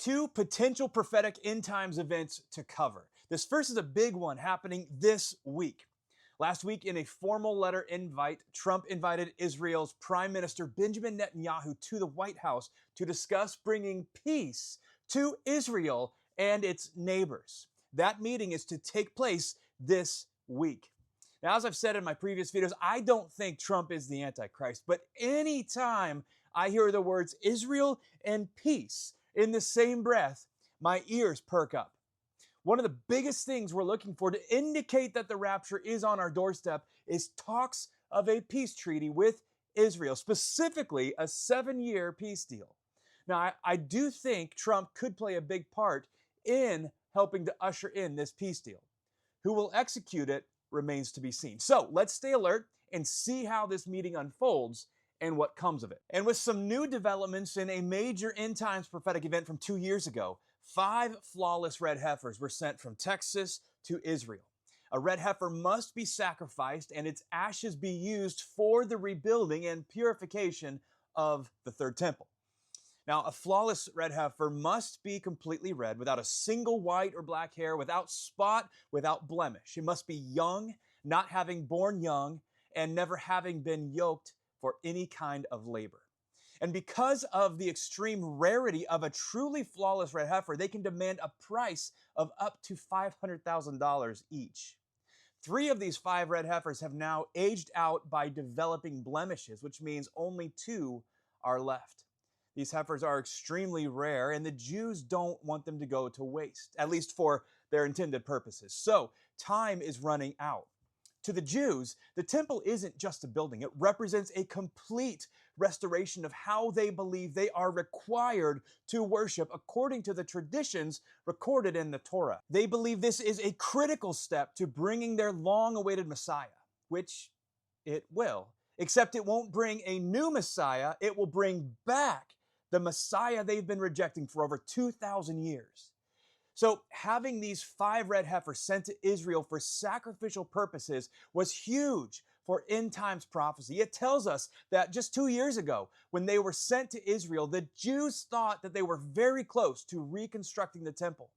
two potential prophetic end times events to cover. This first is a big one happening this week. Last week, in a formal letter invite, Trump invited Israel's Prime Minister Benjamin Netanyahu to the White House to discuss bringing peace to Israel and its neighbors. That meeting is to take place this week. Now, as I've said in my previous videos, I don't think Trump is the Antichrist, but anytime I hear the words Israel and peace in the same breath, my ears perk up. One of the biggest things we're looking for to indicate that the rapture is on our doorstep is talks of a peace treaty with Israel, specifically a 7-year peace deal. Now, I do think Trump could play a big part in helping to usher in this peace deal. Who will execute it remains to be seen. So let's stay alert and see how this meeting unfolds and what comes of it. And with some new developments in a major end times prophetic event from 2 years ago, 5 flawless red heifers were sent from Texas to Israel. A red heifer must be sacrificed and its ashes be used for the rebuilding and purification of the third temple. Now, a flawless red heifer must be completely red, without a single white or black hair, without spot, without blemish. It must be young, not having born young, and never having been yoked for any kind of labor. And because of the extreme rarity of a truly flawless red heifer, they can demand a price of up to $500,000 each. 3 of these 5 red heifers have now aged out by developing blemishes, which means only 2 are left. These heifers are extremely rare, and the Jews don't want them to go to waste, at least for their intended purposes. So time is running out. To the Jews, the temple isn't just a building. It represents a complete restoration of how they believe they are required to worship according to the traditions recorded in the Torah. They believe this is a critical step to bringing their long-awaited Messiah, which it will. Except it won't bring a new Messiah, it will bring back the Messiah they've been rejecting for over 2,000 years. So having these 5 red heifers sent to Israel for sacrificial purposes was huge for end times prophecy. It tells us that just 2 years ago, when they were sent to Israel, the Jews thought that they were very close to reconstructing the temple.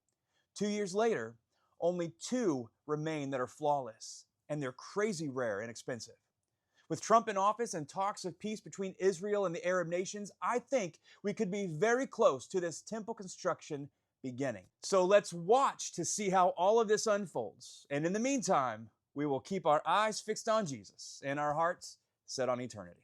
2 years later, only 2 remain that are flawless, and they're crazy rare and expensive. With Trump in office and talks of peace between Israel and the Arab nations, I think we could be very close to this temple construction beginning. So let's watch to see how all of this unfolds. And in the meantime, we will keep our eyes fixed on Jesus and our hearts set on eternity.